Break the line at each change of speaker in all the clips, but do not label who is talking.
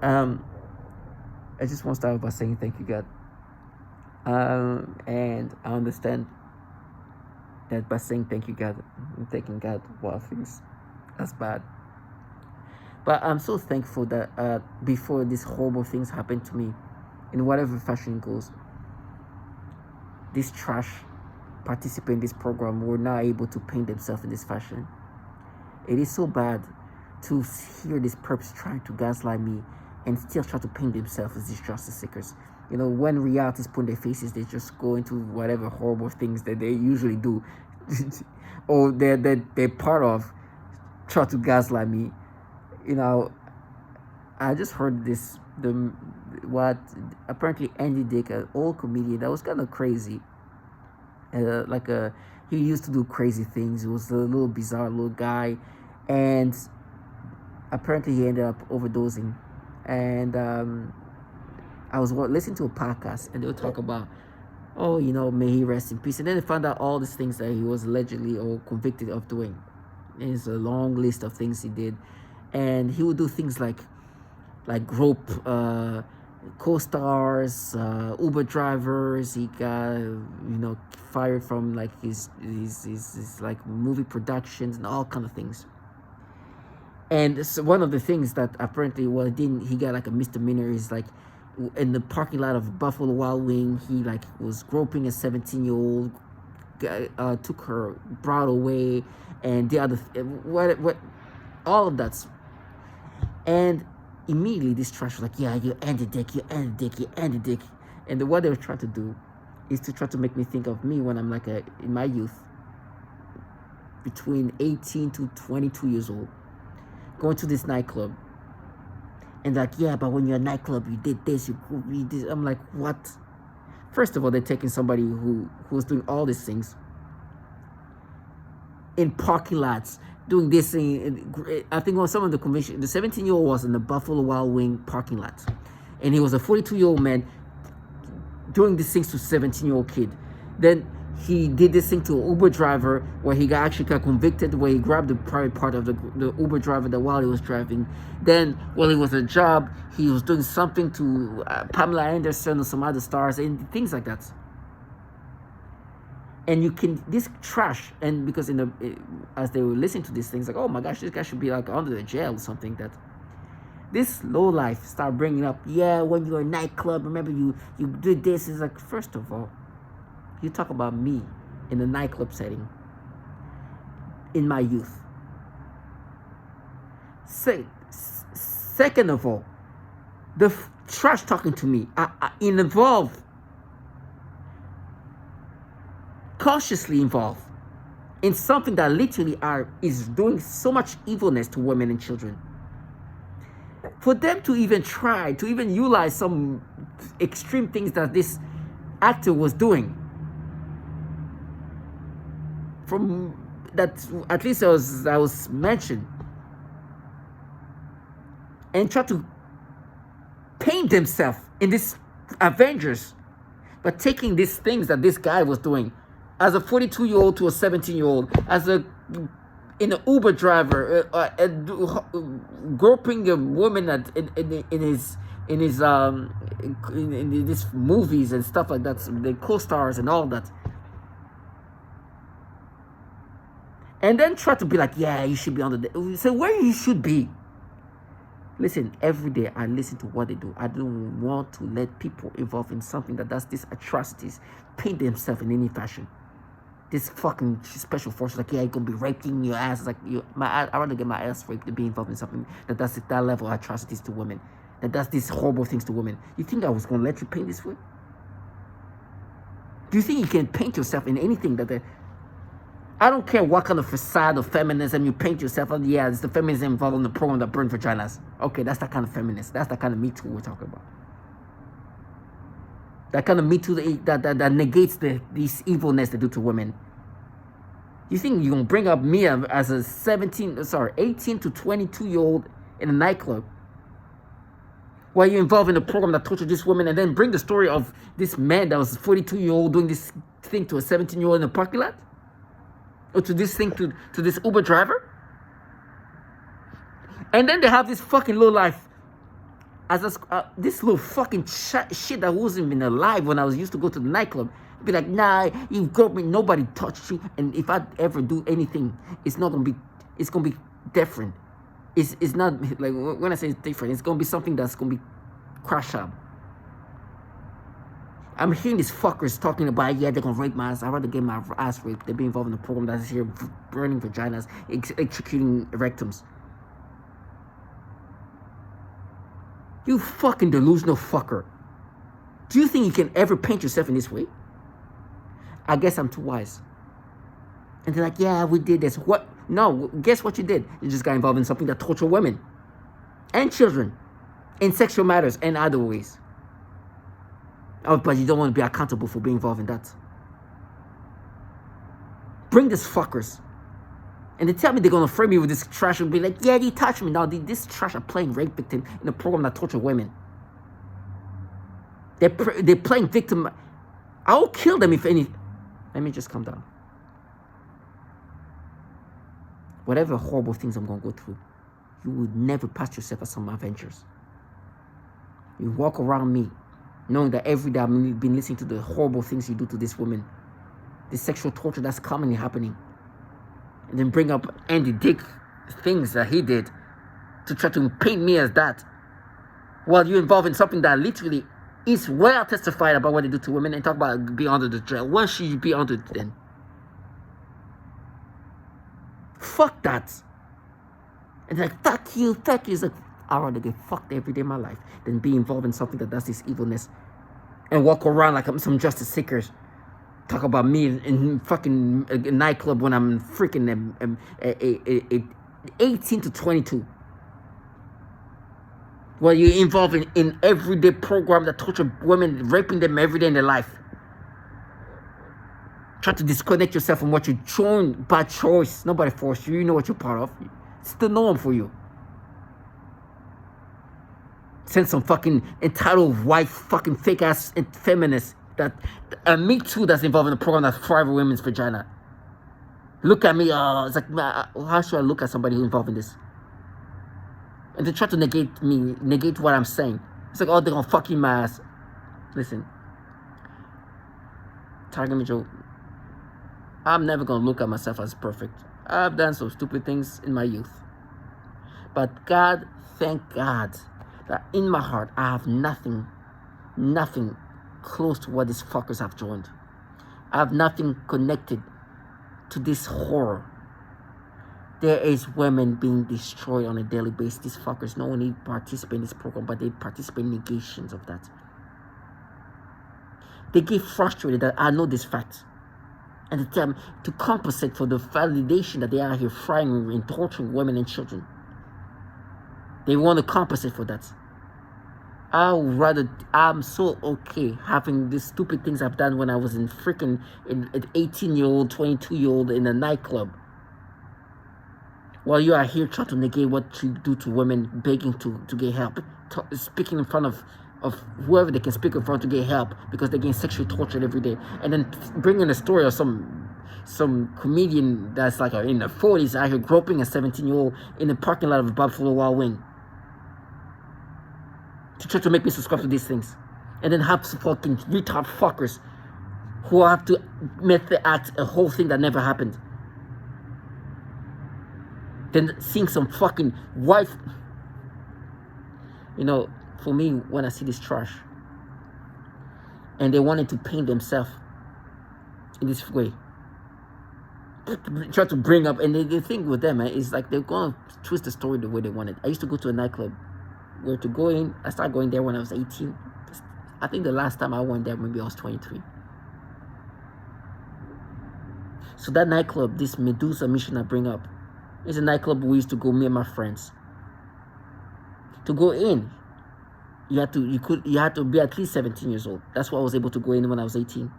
Um, I just want to start by saying thank you, God. And I understand that by saying thank you, God, I'm thanking God while things that's bad. But I'm so thankful that before these horrible things happened to me, in whatever fashion goes, this trash participant in this program were not able to paint themselves in this fashion. It is so bad to hear these perps trying to gaslight me and still try to paint themselves as these justice seekers. You know, when realities put in their faces, they just go into whatever horrible things that they usually do or they're part of, try to gaslight me. You know, I just heard this the what apparently Andy Dick, an old comedian that was kind of crazy. Like a he used to do crazy things. He was a little bizarre little guy, and apparently he ended up overdosing. And I was listening to a podcast, and they would talk about, oh, you know, may he rest in peace. And then they found out all these things that he was allegedly or convicted of doing. And it's a long list of things he did, and he would do things like rope co-stars, Uber drivers. He got fired from like his like movie productions and all kind of things. And so one of the things that apparently, well, didn't he got like a misdemeanor is like in the parking lot of Buffalo Wild Wing, he like was groping a 17-year-old, took her brought away, and the other what all of that. And immediately this trash was like, yeah, you ended dick, you ended dick, you ended dick. And what they were trying to do is to try to make me think of me when I'm like in my youth, between 18 to 22 years old, going to this nightclub. And like, yeah, but when you're a nightclub, you did this, you did. I'm like, what? First of all, they're taking somebody who was doing all these things in parking lots, doing this thing. I think on some of the convention, the 17-year-old was in the Buffalo Wild Wing parking lot, and he was a 42-year-old man doing these things to a 17-year-old kid. Then he did this thing to an Uber driver where he actually got convicted, where he grabbed the private part of the Uber driver that while he was driving. Then while he was at a job, he was doing something to Pamela Anderson or some other stars and things like that. And you can this trash, and because as they were listening to these things, like, oh my gosh, this guy should be like under the jail or something. That this low life start bringing up, yeah, when you're a nightclub, remember you did this. Is like, first of all, you talk about me in a nightclub setting in my youth. Second of all, the trash talking to me, I involved, cautiously involved in something that literally is doing so much evilness to women and children. For them to even try to even utilize some extreme things that this actor was doing, from that at least I was mentioned, and try to paint themselves in this Avengers, but taking these things that this guy was doing as a 42-year-old to a 17-year-old, as a in an Uber driver, groping a woman in his in these movies and stuff like that, the co-stars and all that, and then try to be like, yeah, you should be on the. So where you should be. Listen, every day I listen to what they do. I don't want to let people involved in something that does these atrocities paint themselves in any fashion. This fucking special forces, like, yeah, you're gonna be raping your ass. It's like, I'd rather get my ass raped than be involved in something that does that level of atrocities to women, that does these horrible things to women. You think I was gonna let you paint this way? Do you think you can paint yourself in anything that I don't care what kind of facade of feminism you paint yourself on. Yeah, it's the feminism involved in the program that burned vaginas. Okay, that's that kind of feminist. That's the kind of Me Too we're talking about. That kind of Me Too that negates this evilness they do to women. You think you're going to bring up me as a 18 to 22-year-old in a nightclub while you're involved in a program that tortured this woman, and then bring the story of this man that was 42-year-old doing this thing to a 17-year-old in a parking lot? Or to this thing, to this Uber driver? And then they have this fucking low life This little fucking shit that wasn't even alive when I was used to go to the nightclub, be like, nah, you got me, nobody touched you, and if I ever do anything, it's gonna be different. It's not like, when I say it's different, it's gonna be something that's gonna be crash out. I'm hearing these fuckers talking about, yeah, they're gonna rape my ass. I'd rather get my ass raped than be involved in a program that's here burning vaginas, executing rectums. You fucking delusional fucker. Do you think you can ever paint yourself in this way? I guess I'm too wise. And they're like, yeah, we did this. What? No, guess what you did? You just got involved in something that tortured women and children in sexual matters and other ways. Oh, but you don't want to be accountable for being involved in that. Bring these fuckers. And they tell me they're going to frame me with this trash and be like, yeah, they touched me. Now, this trash are playing rape victim in a program that torture women. They're playing victim. I'll kill them if any. Let me just calm down. Whatever horrible things I'm going to go through, you would never pass yourself as some adventures. You walk around me knowing that every day I've been listening to the horrible things you do to this woman, the sexual torture that's commonly happening, and then bring up Andy Dick things that he did to try to paint me as that, while you're involved in something that literally is well testified about what they do to women, and talk about being under the jail. When should you be under it then? Fuck that. And they're like, fuck you. It's like, I'd rather get fucked every day of my life than be involved in something that does this evilness and walk around like I'm some justice seekers. Talk about me in fucking a nightclub when I'm freaking 18 to 22. Well, you're involved in everyday program that torture women, raping them every day in their life. Try to disconnect yourself from what you're doing by choice. Nobody forced you. You know what you're part of. It's the norm for you. Send some fucking entitled white fucking fake ass feminists that Me Too that's involved in the program that thrive women's vagina. Look at me. It's like, how should I look at somebody who's involved in this? And they try to negate what I'm saying. It's like, oh, they're gonna fuck you my ass. Listen, Tiger Mitchell, I'm never gonna look at myself as perfect. I've done some stupid things in my youth. But God, thank God, that in my heart I have nothing close to what these fuckers have joined. I have nothing connected to this horror. There is women being destroyed on a daily basis. These fuckers not only participate in this program, but they participate in negations of that. They get frustrated that I know this fact. And they tell me to compensate for the validation that they are here frying and torturing women and children. They want to compensate for that. I'm so okay having these stupid things I've done when I was in freaking an 18-year-old, 22-year-old in a nightclub. While you are here trying to negate what you do to women, begging to get help, speaking in front of whoever they can speak in front to get help because they're getting sexually tortured every day, and then bringing a story of some comedian that's like in the 40s out here groping a 17-year-old in the parking lot of a Buffalo Wild Wing to try to make me subscribe to these things, and then have some fucking retard fuckers who have to method act a whole thing that never happened. Then seeing some fucking wife. You know, for me, when I see this trash and they wanted to paint themselves in this way, try to bring up, and the thing with them is like they're gonna twist the story the way they want it. I used to go to a nightclub where to go in, I started going there when I was 18. I think the last time I went there, maybe I was 23. So that nightclub, this Medusa mission I bring up, is a nightclub we used to go, me and my friends. To go in, you had to be at least 17 years old. That's why I was able to go in when I was 18.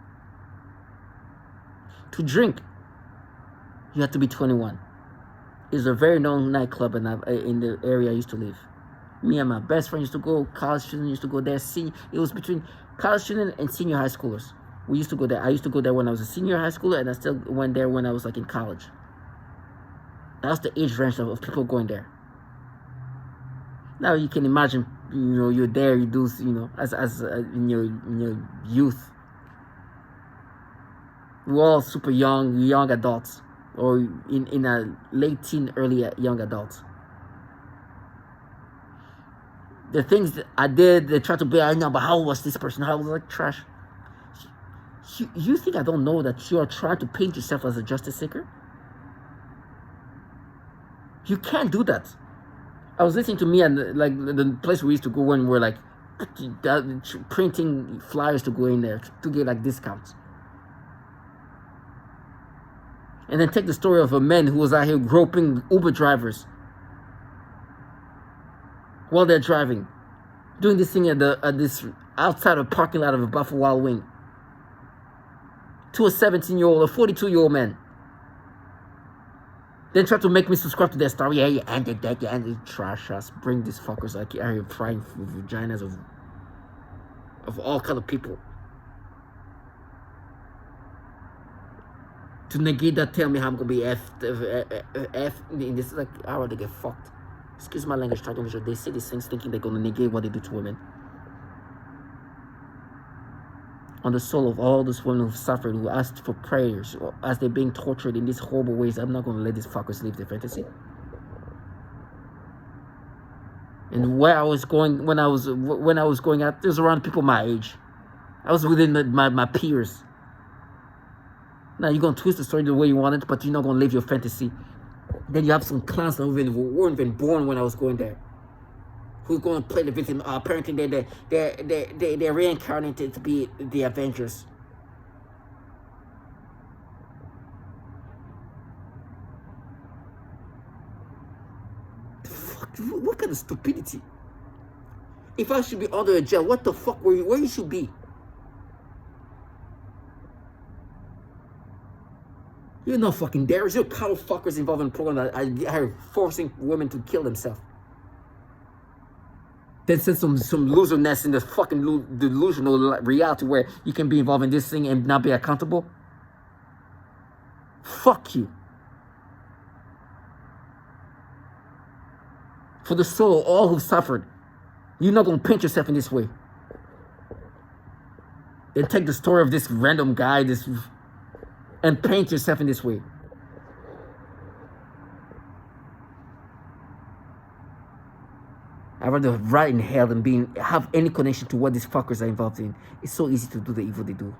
To drink, you had to be 21. It's a very known nightclub in the area I used to live. Me and my best friend used to go. College students used to go there. It was between college students and senior high schoolers. We used to go there. I used to go there when I was a senior high schooler, and I still went there when I was like in college. That's the age range of people going there. Now you can imagine you're there, you do, as in your youth. We're all super young adults, or in a late teen, early young adults. The things that I did, they try to be, I know, but how was this person? How was like trash? You think I don't know that you are trying to paint yourself as a justice seeker? You can't do that. I was listening to me and like the place we used to go when we're like printing flyers to go in there to get like discounts. And then take the story of a man who was out here groping Uber drivers while they're driving, doing this thing at this outside of parking lot of a Buffalo Wild Wing to a 17-year-old, a 42-year-old man. Then try to make me subscribe to their story. Yeah, you ended that, you ended trash ass. Bring these fuckers like out here frying vaginas of all kind of people. To negate that, tell me how I'm gonna be F in this. Like, I rather get fucked. Excuse my language, they say these things thinking they're gonna negate what they do to women. On the soul of all those women who've suffered, who asked for prayers, or as they're being tortured in these horrible ways, I'm not gonna let these fuckers live their fantasy. And where I was going when I was going out, it was around people my age. I was within my peers. Now you're gonna twist the story the way you want it, but you're not gonna live your fantasy. Then you have some clowns that weren't even born when I was going there, who's going to play the victim. Apparently they're reincarnated to be the Avengers. Fuck, what kind of stupidity? If I should be under a jail, what the fuck where you should be? You're not fucking there. You're cow fuckers involved in a program that are forcing women to kill themselves. Then send some loserness in the fucking delusional reality where you can be involved in this thing and not be accountable. Fuck you. For the soul of all who suffered, you're not gonna paint yourself in this way. Then take the story of this random guy, and paint yourself in this way. I'd rather rot in hell than have any connection to what these fuckers are involved in. It's so easy to do the evil they do.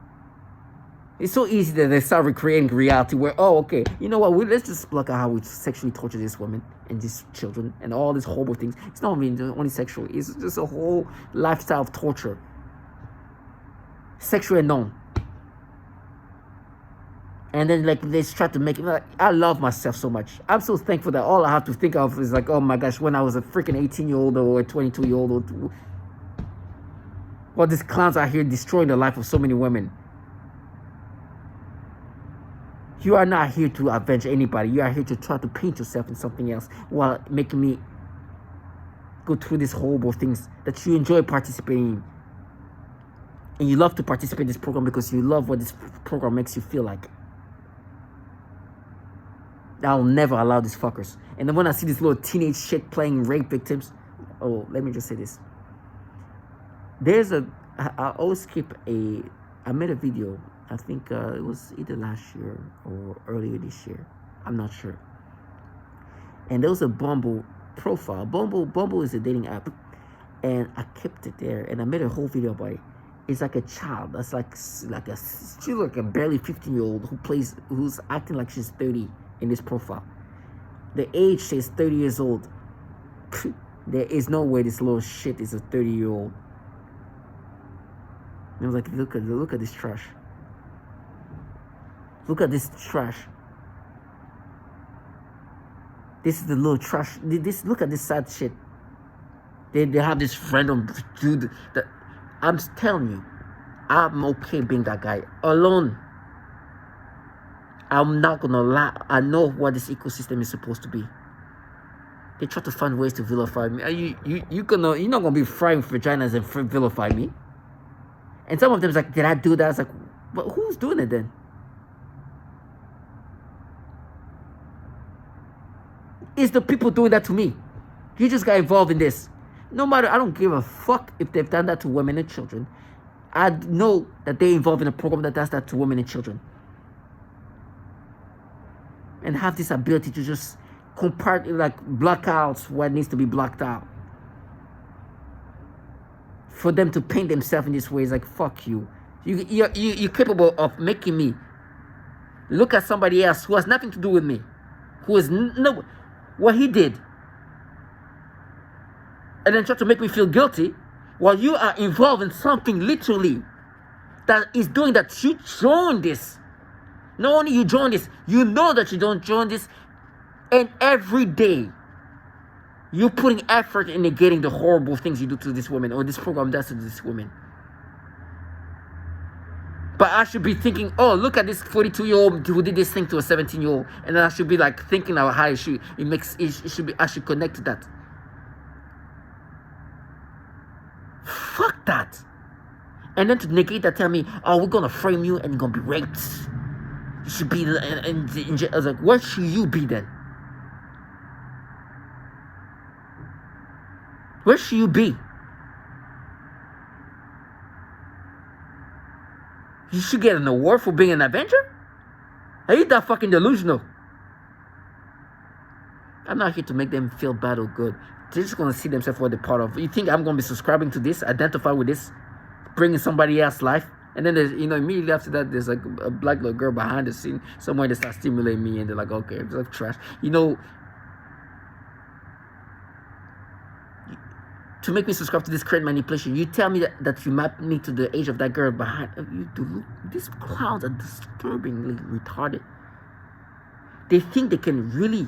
It's so easy that they start recreating reality where, oh, okay, you know what, let's just block out how we sexually torture this woman and these children and all these horrible things. It's not only sexual, it's just a whole lifestyle of torture. Sexual and known. And then like they try to make it like, I love myself so much. I'm so thankful that all I have to think of is like, oh my gosh, when I was a freaking 18-year-old or a 22-year-old, well, these clowns out here destroying the life of so many women. You are not here to avenge anybody. You are here to try to paint yourself in something else while making me go through these horrible things that you enjoy participating in. And you love to participate in this program because you love what this program makes you feel like. I'll never allow these fuckers. And then when I see this little teenage shit playing rape victims, oh, let me just say this. I always keep I made a video, I think it was either last year or earlier this year. I'm not sure. And there was a Bumble profile. Bumble is a dating app. And I kept it there and I made a whole video about it. It's like a child that's she's like a barely 15-year-old who's acting like she's 30 in this profile. The age says 30 years old. There is no way this little shit is a 30-year-old. And I was like, look at this trash. Look at this trash. This is the little trash. Look at this sad shit. They have this random dude that I'm telling you, I'm okay being that guy alone. I'm not gonna lie. I know what this ecosystem is supposed to be. They try to find ways to vilify me. You're not gonna be frying vaginas and vilify me. And some of them is like, did I do that? I was like, but who's doing it then? It's the people doing that to me. You just got involved in this. No matter, I don't give a fuck if they've done that to women and children. I know that they're involved in a program that does that to women and children. And have this ability to just like block out what needs to be blocked out. For them to paint themselves in this way is like, fuck you. You're capable of making me look at somebody else who has nothing to do with me, who is no what he did, and then try to make me feel guilty while you are involved in something literally that is doing that. You join this. Not only you join this, you know that you don't join this, and every day you're putting effort in negating the horrible things you do to this woman, or this program does to this woman. But I should be thinking, oh, look at this 42-year-old who did this thing to a 17-year-old, and then I should be like thinking how it should be. I should connect to that. Fuck that. And then to negate that, tell me, oh, we're gonna frame you and you're gonna be raped. You should be in jail. I was like, what should you be then? Where should you be? You should get an award for being an Avenger? Are you that fucking delusional? I'm not here to make them feel bad or good. They're just going to see themselves what they're part of. You think I'm going to be subscribing to this, identify with this, bringing somebody else's life? And then there's, immediately after that, there's like a black little girl behind the scene somewhere that starts stimulating me, and they're like, okay, it's like trash. To make me subscribe to this current manipulation, you tell me that you map me to the age of that girl behind. These clowns are disturbingly retarded. They think they can really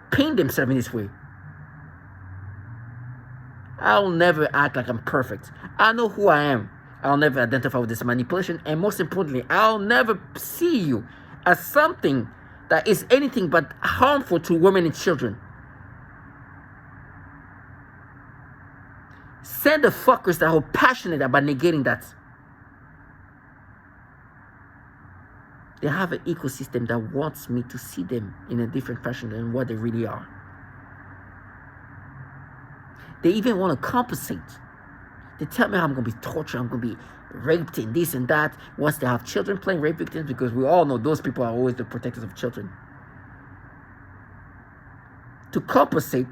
paint themselves in this way. I'll never act like I'm perfect. I know who I am. I'll never identify with this manipulation. And most importantly, I'll never see you as something that is anything but harmful to women and children. Send the fuckers that are passionate about negating that. They have an ecosystem that wants me to see them in a different fashion than what they really are. They even want to compensate. They tell me I'm going to be tortured, I'm going to be raped and this and that. Once they have children playing rape victims, because we all know those people are always the protectors of children. To compensate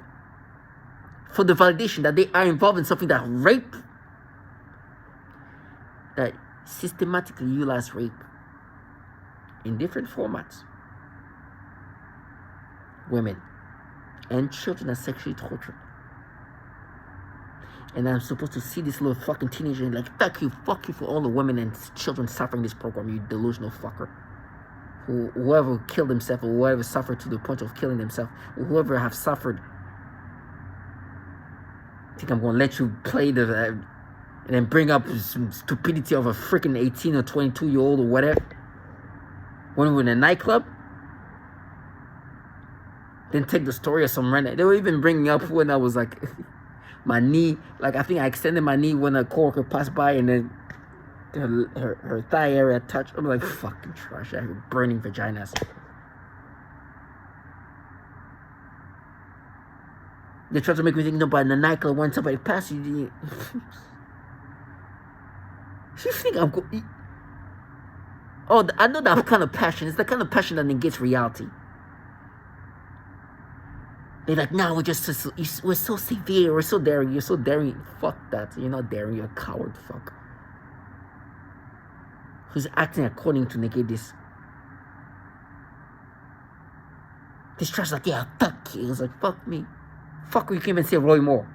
for the validation that they are involved in something that rape, that systematically utilize rape in different formats. Women and children are sexually tortured. And I'm supposed to see this little fucking teenager and like, fuck you for all the women and children suffering this program, you delusional fucker. Whoever killed himself, or whoever suffered to the point of killing themselves, or whoever have suffered. I think I'm going to let you play and then bring up some stupidity of a freaking 18 or 22-year-old or whatever. When we were in a nightclub. Then take the story of some random. They were even bringing up when I was like, my knee. Like, I think I extended my knee when a coworker passed by, and then her thigh area touched. I'm like, fucking trash. I have burning vaginas. They try to make me think, no, but in the nightclub when somebody passed you, you think I'm going? Oh, I know that kind of passion. It's the kind of passion that negates reality. They're like, no, we're so severe, we're so daring, you're so daring. Fuck that. You're not daring, you're a coward, fuck. Who's acting according to negate this? This trash like, yeah, fuck you. It's like, fuck me. Fuck you, can't even say Roy Moore.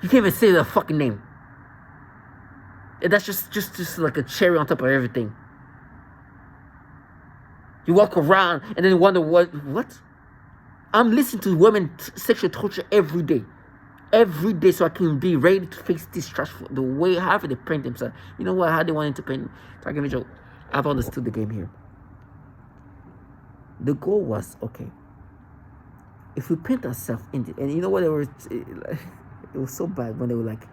You can't even say the fucking name. And that's just like a cherry on top of everything. You walk around and then wonder what? I'm listening to women sexual torture every day. Every day, so I can be ready to face this trash the way however they paint themselves. You know what? How they wanted to paint. So I give me a joke. I've understood the game here. The goal was, okay, if we paint ourselves in the, and you know what, it was so bad when they were like,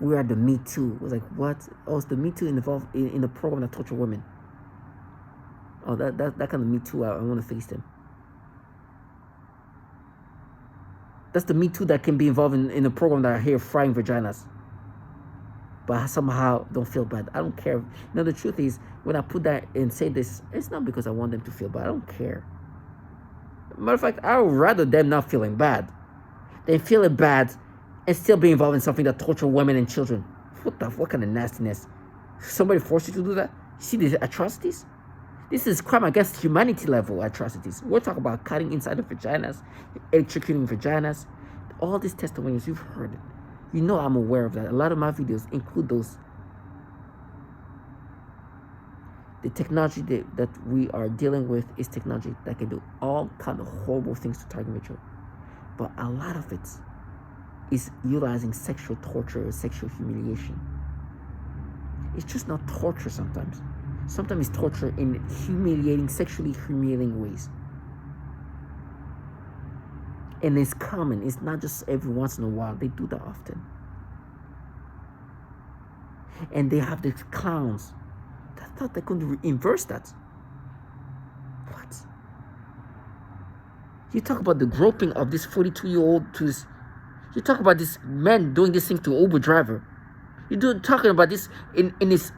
we are the Me Too. It was like, what? Oh, it's the Me Too involved in the program that torture women. Oh, that kind of Me Too, I want to face them. That's the Me Too that can be involved in a program that are here frying vaginas. But I somehow don't feel bad. I don't care. The truth is, when I put that and say this, it's not because I want them to feel bad. I don't care. Matter of fact, I would rather them not feeling bad than feeling bad and still be involved in something that torture women and children. What kind of nastiness? Somebody forced you to do that? You see these atrocities? This is crime against humanity level atrocities. We're talking about cutting inside of vaginas, electrocuting vaginas. All these testimonies, you've heard it. You know I'm aware of that. A lot of my videos include those. The technology that we are dealing with is technology that can do all kind of horrible things to target children. But a lot of it is utilizing sexual torture or sexual humiliation. It's just not torture sometimes. Sometimes it's torture in sexually humiliating ways. And it's common. It's not just every once in a while. They do that often. And they have these clowns that thought they could reverse that. What? You talk about the groping of this 42-year-old to this. You talk about this man doing this thing to Uber driver. You're talking about this in his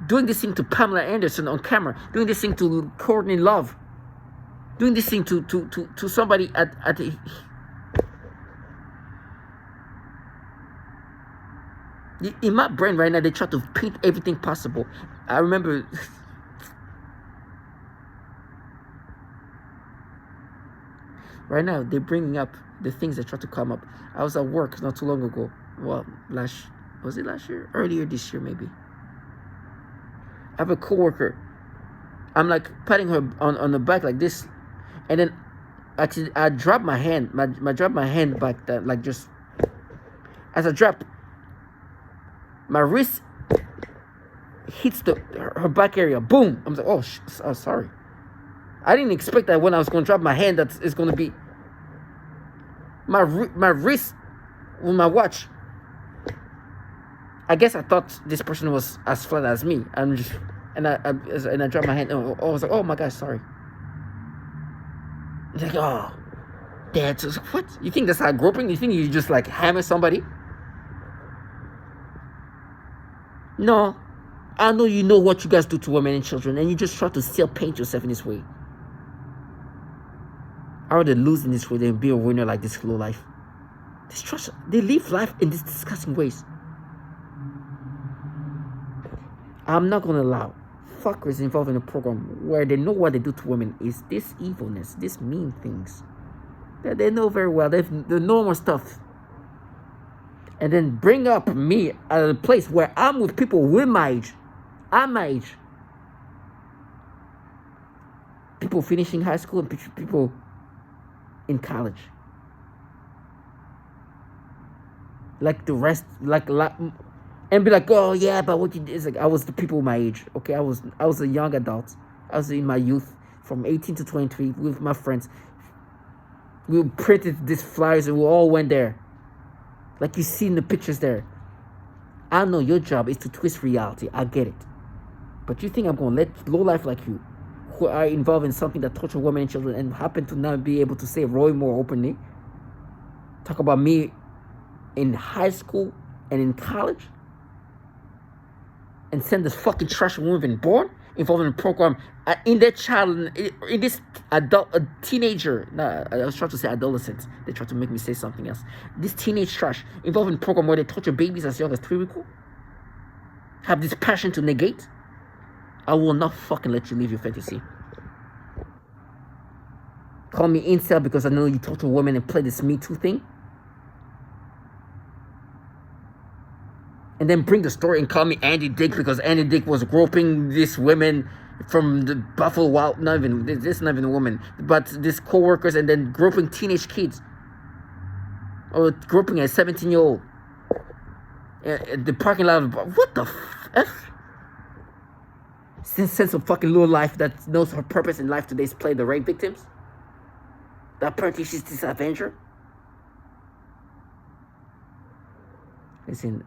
doing this thing to Pamela Anderson on camera, doing this thing to Courtney Love. Doing this thing to somebody at the... In my brain right now, they try to paint everything possible. I remember... right now, they're bringing up the things that try to come up. I was at work not too long ago. Well, was it last year? Earlier this year, maybe. I have a coworker. I'm like patting her on the back like this. And then actually I dropped my hand. I dropped my hand back that like just as I drop, my wrist hits her back area. Boom! I'm like, oh sorry. I didn't expect that when I was gonna drop my hand that it's gonna be my wrist with my watch. I guess I thought this person was as flat as me. And I dropped my hand. I was like, oh my gosh, sorry. It's like, oh, Dad, what? You think that's how groping? You think you just like hammer somebody? No. I know you know what you guys do to women and children, and you just try to still paint yourself in this way. I rather lose in this way than be a winner like this low life. They live life in these disgusting ways. I'm not gonna allow fuckers involved in a program where they know what they do to women is this evilness, this mean things that they know very well. They've the normal stuff, and then bring up me at a place where I'm with people with my age. I'm my age. People finishing high school and people in college. Like the rest, and be like, oh yeah, but what you did is like I was the people my age. Okay, I was a young adult. I was in my youth, from 18 to 23, with my friends. We printed these flyers and we all went there. Like you see in the pictures there. I know your job is to twist reality. I get it. But you think I'm gonna let low life like you, who are involved in something that torture women and children and happen to not be able to say Roy Moore openly, talk about me in high school and in college, and send this fucking trash woman born involved in a program in their child, in this teenager. Nah, I was trying to say adolescent. They tried to make me say something else. This teenage trash involved in a program where they torture babies as young as 3 weeks old. Have this passion to negate. I will not fucking let you live your fantasy. Call me incel because I know you torture women and play this Me Too thing. And then bring the story and call me Andy Dick because Andy Dick was groping this women from the Buffalo Wild. This is not even a woman, but these co-workers, and then groping teenage kids. Or groping a 17-year-old. The parking lot of... What the F? Sense of fucking low life that knows her purpose in life today is play the rape victims. That apparently she's this avenger. Listen...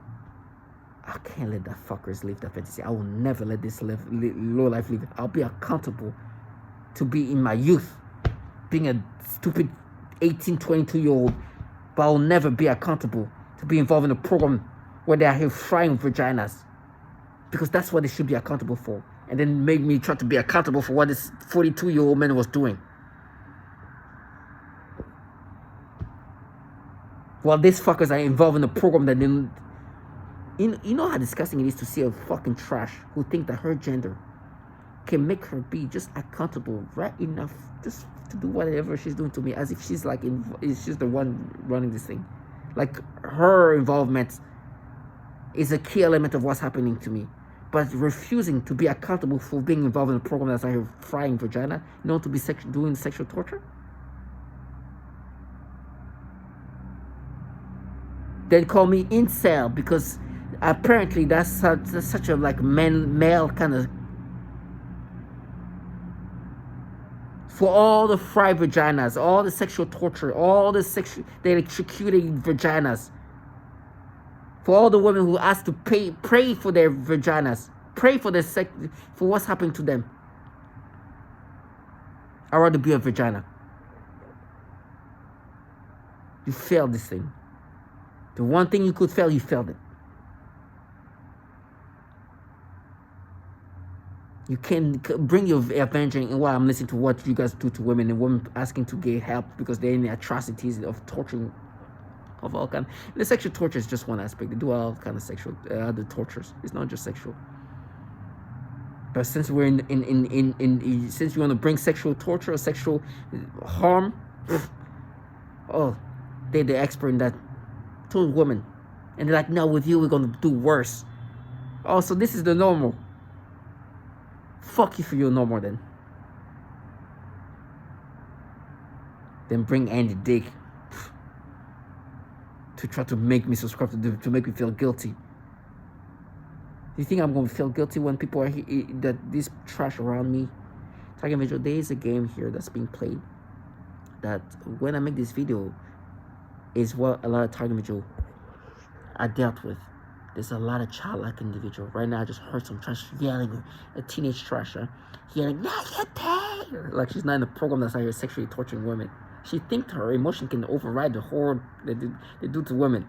I can't let that fuckers live that fantasy. I will never let this low life live. I'll be accountable to be in my youth, being a stupid 18, 22-year-old, but I'll never be accountable to be involved in a program where they are here frying vaginas. Because that's what they should be accountable for. And then made me try to be accountable for what this 42-year-old man was doing. While these fuckers are involved in a program that didn't... You know how disgusting it is to see a fucking trash who think that her gender can make her be just accountable right enough just to do whatever she's doing to me, as if she's like she's the one running this thing. Like her involvement is a key element of what's happening to me. But refusing to be accountable for being involved in a program that's like frying vagina, to be doing sexual torture. They call me incel because apparently that's such a like male kind of. For all the fried vaginas, all the sexual torture, all the electrocuting vaginas. For all the women who ask to pray for their vaginas, pray for their for what's happening to them. I'd rather be a vagina. You failed this thing. The one thing you could fail, you failed it. You can bring your avenging in what I'm listening to what you guys do to women, and women asking to get help because they're in the atrocities of torturing of all kind. The sexual torture is just one aspect. They do all kind of sexual other tortures. It's not just sexual. But since we're since you want to bring sexual torture or sexual harm, oh, they're the expert in that. To women, and they're like, no, with you we're gonna do worse. Oh, so this is the normal. Fuck you for your normal then. Then bring Andy Dick to try to make me subscribe to make me feel guilty. Do you think I'm gonna feel guilty when people are that this trash around me? Target Vigil, there is a game here that's being played that when I make this video is what a lot of Target Vigil I dealt with. There's a lot of childlike individual. Right now I just heard some trash yelling, a teenage trasher yelling, like she's not in a program that's out here sexually torturing women. She thinks her emotion can override the horror they do to women.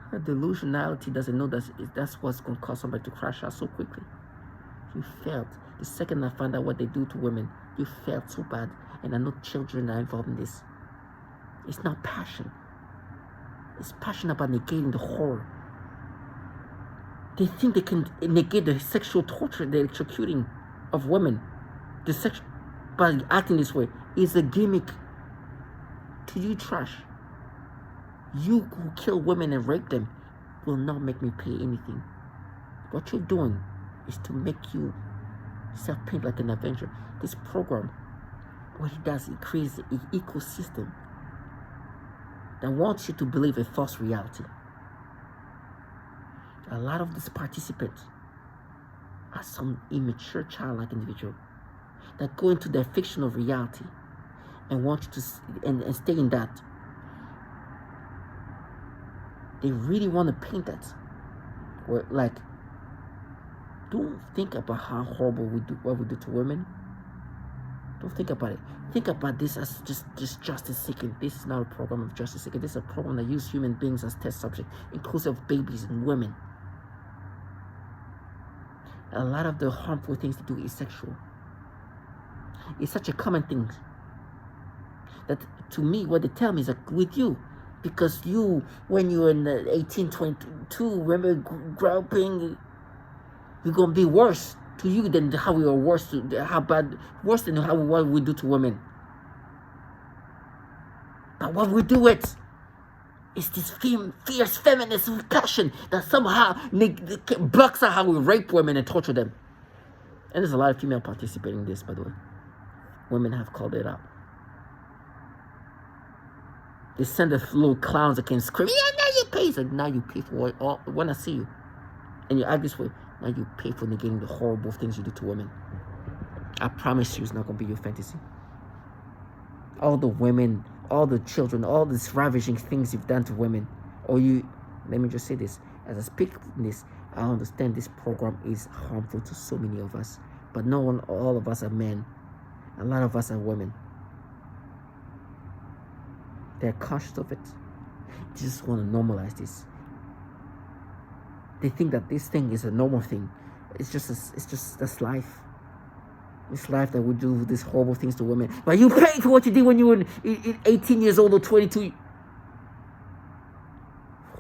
Her delusionality doesn't know that's what's going to cause somebody to crash out so quickly. You failed. The second I find out what they do to women, you failed so bad. And I know children are involved in this. It's not passion. It's passion about negating the horror. They think they can negate the sexual torture, the electrocuting of women. By acting this way. It's a gimmick to you trash. You who kill women and rape them will not make me pay anything. What you're doing is to make you self-paint like an avenger. This program, what it does, it creates an ecosystem that wants you to believe a false reality. A lot of these participants are some immature childlike individual that go into their fictional reality and want you to and stay in that. They really want to paint that. Or like, don't think about how horrible what we do to women. Don't think about it. Think about this as just justice seeking. This is not a program of justice seeking. This is a program that uses human beings as test subjects, inclusive of babies and women. A lot of the harmful things they do is sexual. It's such a common thing that to me, what they tell me is like with you, because you, when you're in the 18, 22, remember groping, you're gonna be worse to you than how we are worse than what we do to women. But what we do is this fierce feminist passion that somehow blocks out how we rape women and torture them. And there's a lot of female participating in this, by the way. Women have called it out. They send the little clowns that can scream, yeah, now you pay. It's like, now you pay for it. When I see you and you act this way, now you pay for negating the horrible things you do to women. I promise you it's not going to be your fantasy. All the women, all the children, all these ravaging things you've done to women. Let me just say this. As I speak this, I understand this program is harmful to so many of us. But all of us are men. A lot of us are women. They're conscious of it. They just want to normalize this. They think that this thing is a normal thing. It's just that's life. It's life that we do these horrible things to women. But you pay for what you did when you were 18 years old or 22.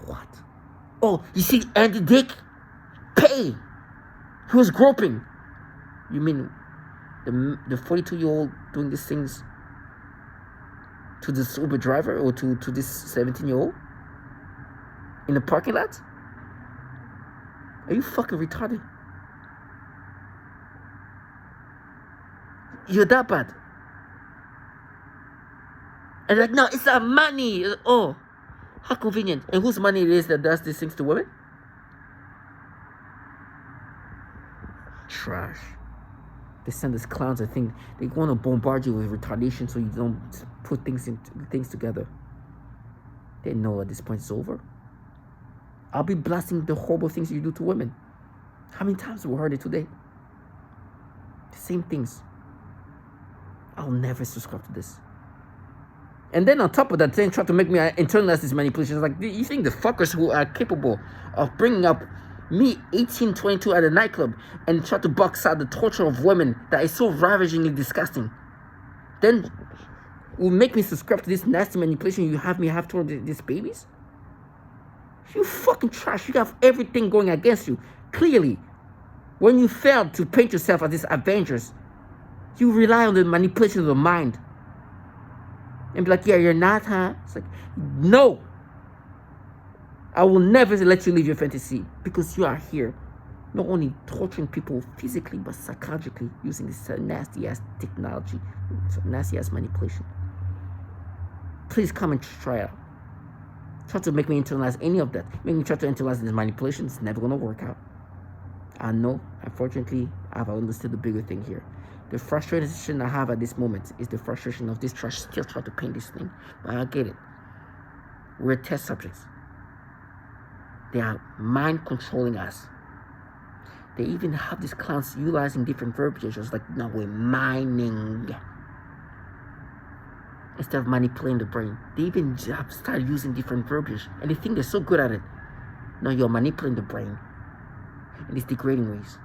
What? Oh, you see Andy Dick? Pay. He was groping. You mean the 42-year-old doing these things to this Uber driver or to this 17-year-old in the parking lot? Are you fucking retarded? You're that bad. And like, no, it's our money. Oh, how convenient. And whose money it is that does these things to women? Trash. They send us clowns. I think they want to bombard you with retardation so you don't put things together. They know at this point it's over. I'll be blasting the horrible things you do to women. How many times have we heard it today? The same things. I'll never subscribe to this. And then on top of that, they try to make me internalize these manipulations. Like, you think the fuckers who are capable of bringing up me, 18, 22, at a nightclub and try to box out the torture of women that is so ravagingly disgusting, then will make me subscribe to this nasty manipulation you have me have toward these babies? You fucking trash. You have everything going against you. Clearly, when you failed to paint yourself as these Avengers, you rely on the manipulation of the mind. And be like, yeah, you're not, huh? It's like, no. I will never let you leave your fantasy because you are here. Not only torturing people physically, but psychologically using this nasty-ass technology, nasty-ass manipulation. Please come and try it out. Try to make me internalize any of that. Make me try to internalize this manipulation. It's never going to work out. I know, unfortunately, I've understood the bigger thing here. The frustration I have at this moment is the frustration of this trash still trying to paint this thing. But I get it. We're test subjects. They are mind controlling us. They even have these clowns utilizing different verbiages like, now we're mining. Instead of manipulating the brain. They even have started using different verbiage. And they think they're so good at it. Now you're manipulating the brain in these degrading ways.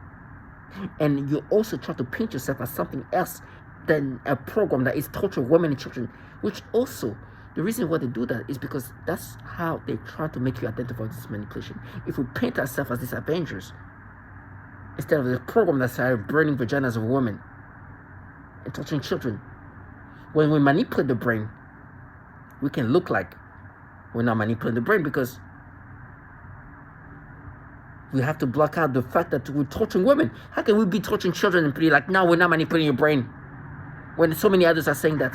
And you also try to paint yourself as something else than a program that is torture women and children. Which also, the reason why they do that is because that's how they try to make you identify with this manipulation. If we paint ourselves as these Avengers, instead of the program that started burning vaginas of women and torturing children, when we manipulate the brain, we can look like we're not manipulating the brain because we have to block out the fact that we're torturing women. How can we be torturing children and be like, no, we're not manipulating your brain? When so many others are saying that.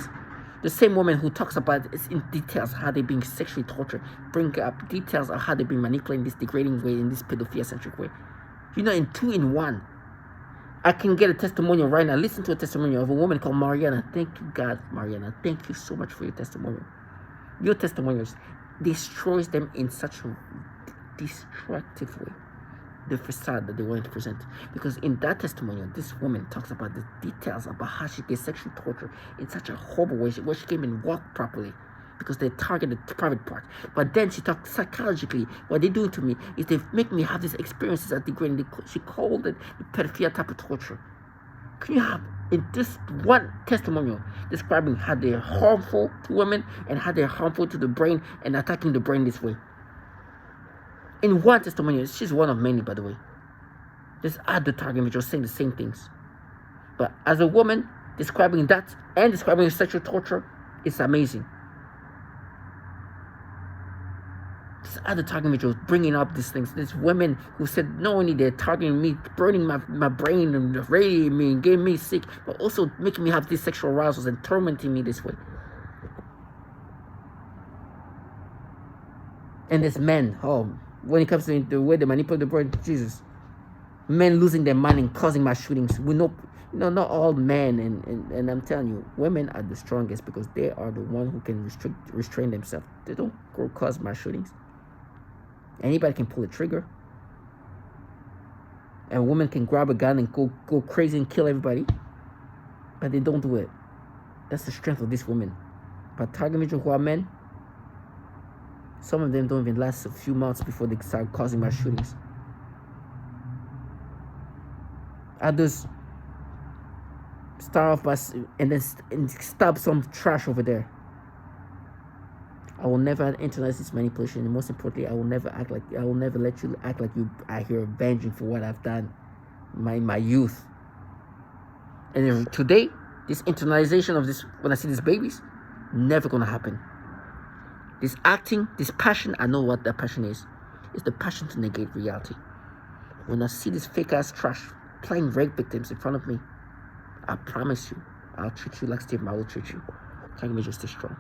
The same woman who talks about it in details how they're being sexually tortured, bring up details of how they've been manipulating this degrading way, in this pedophilia-centric way. You know, in 2-in-1. I can get a testimonial right now. Listen to a testimonial of a woman called Mariana. Thank you, God, Mariana. Thank you so much for your testimonial. Your testimonials destroys them in such a destructive way. The facade that they wanted to present. Because in that testimonial, this woman talks about the details about how she gets sexually tortured in such a horrible way where she can't even walk properly because they target the private part. But then she talks psychologically. What they do to me is they make me have these experiences that degrading. She called it the pedophilia type of torture. Can you have in this one testimonial describing how they're harmful to women and how they're harmful to the brain and attacking the brain this way? In one testimonial, she's one of many, by the way. There's other target individuals saying the same things. But as a woman, describing that and describing sexual torture, it's amazing. There's other target individuals bringing up these things. There's women who said, not only they're targeting me, burning my brain and radiating me and getting me sick, but also making me have these sexual arousals and tormenting me this way. And there's men, when it comes to the way they manipulate the brain, Jesus. Men losing their mind and causing mass shootings. We know, not all men, and I'm telling you, women are the strongest because they are the one who can restrain themselves. They don't cause mass shootings. Anybody can pull a trigger. And a woman can grab a gun and go crazy and kill everybody. But they don't do it. That's the strength of these women. But target individuals who are men, Some of them don't even last a few months before they start causing mass shootings. Others start off by and then stab some trash over there. I will never internalize this manipulation, and most importantly, I will never let you act like you are here avenging for what I've done in my youth. And today, this internalization of this, when I see these babies, never gonna happen. This acting, this passion, I know what that passion is. It's the passion to negate reality. When I see this fake ass trash playing rape victims in front of me, I promise you, I'll treat you like Steve Marlowe will treat you. Thank you, Major. Stay strong.